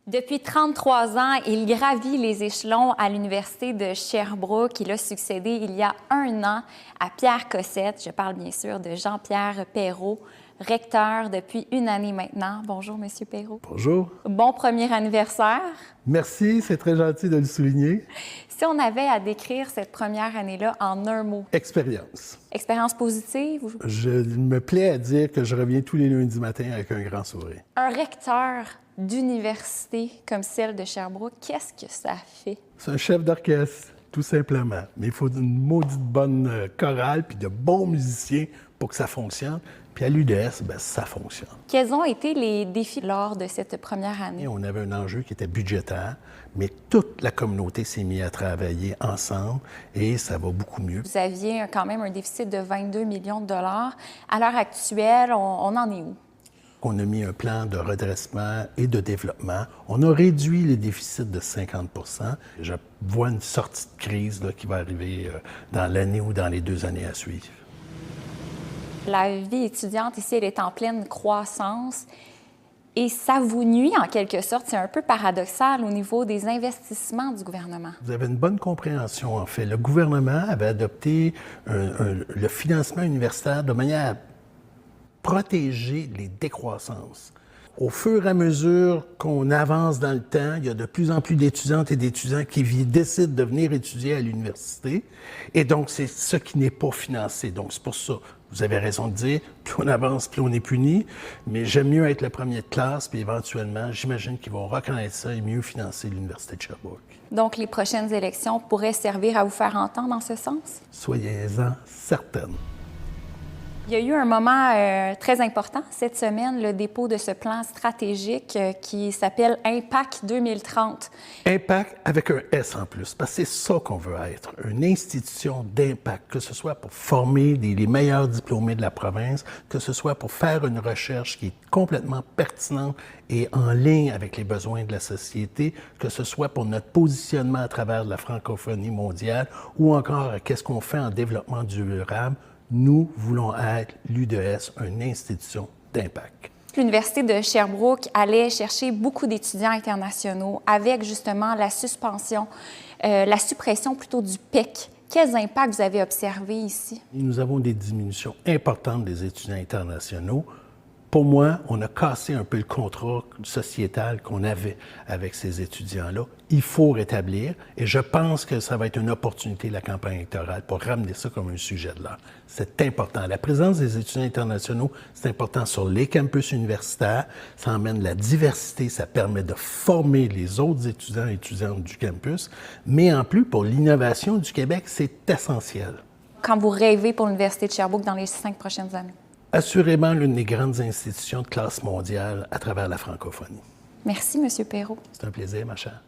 Depuis 33 ans, il gravit les échelons à l'Université de Sherbrooke. Il a succédé il y a un an à Pierre Cossette. Je parle bien sûr de Jean-Pierre Perrault, recteur depuis une année maintenant. Bonjour, Monsieur Perrault. Bonjour. Bon premier anniversaire. Merci, c'est très gentil de le souligner. Si on avait à décrire cette première année-là en un mot. Expérience. Expérience positive? Je me plais à dire que je reviens tous les lundis matins avec un grand sourire. Un recteur d'université comme celle de Sherbrooke, qu'est-ce que ça fait? C'est un chef d'orchestre, tout simplement. Mais il faut une maudite bonne chorale puis de bons musiciens pour que ça fonctionne. Puis à l'UDS, ça fonctionne. Quels ont été les défis lors de cette première année? Et on avait un enjeu qui était budgétaire, mais toute la communauté s'est mise à travailler ensemble et ça va beaucoup mieux. Vous aviez quand même un déficit de 22 millions de dollars. À l'heure actuelle, on en est où? On a mis un plan de redressement et de développement. On a réduit les déficits de 50 %. Je vois une sortie de crise là, qui va arriver dans l'année ou dans les 2 années à suivre. La vie étudiante ici, elle est en pleine croissance et ça vous nuit en quelque sorte. C'est un peu paradoxal au niveau des investissements du gouvernement. Vous avez une bonne compréhension, en fait. Le gouvernement avait adopté le financement universitaire de manière à protéger les décroissances. Au fur et à mesure qu'on avance dans le temps, il y a de plus en plus d'étudiantes et d'étudiants qui décident de venir étudier à l'université. Et donc, c'est ce qui n'est pas financé. Donc, c'est pour ça, vous avez raison de dire, plus on avance, plus on est puni. Mais j'aime mieux être le premier de classe, puis éventuellement, j'imagine qu'ils vont reconnaître ça et mieux financer l'Université de Sherbrooke. Donc, les prochaines élections pourraient servir à vous faire entendre en ce sens? Soyez-en certaines. Il y a eu un moment très important cette semaine, le dépôt de ce plan stratégique qui s'appelle Impact 2030. Impact avec un S en plus, parce que c'est ça qu'on veut être, une institution d'impact, que ce soit pour former les meilleurs diplômés de la province, que ce soit pour faire une recherche qui est complètement pertinente et en ligne avec les besoins de la société, que ce soit pour notre positionnement à travers la francophonie mondiale ou encore qu'est-ce qu'on fait en développement durable. Nous voulons être, l'UDS, une institution d'impact. L'Université de Sherbrooke allait chercher beaucoup d'étudiants internationaux avec justement la suppression plutôt du PEC. Quels impacts vous avez observés ici? Nous avons des diminutions importantes des étudiants internationaux. Pour moi, on a cassé un peu le contrat sociétal qu'on avait avec ces étudiants-là. Il faut rétablir et je pense que ça va être une opportunité, la campagne électorale, pour ramener ça comme un sujet de l'heure. C'est important. La présence des étudiants internationaux, c'est important sur les campus universitaires. Ça emmène la diversité, ça permet de former les autres étudiants et étudiantes du campus. Mais en plus, pour l'innovation du Québec, c'est essentiel. Quand vous rêvez pour l'Université de Sherbrooke dans les 5 prochaines années? Assurément l'une des grandes institutions de classe mondiale à travers la francophonie. Merci, M. Perrault. C'est un plaisir, ma chère.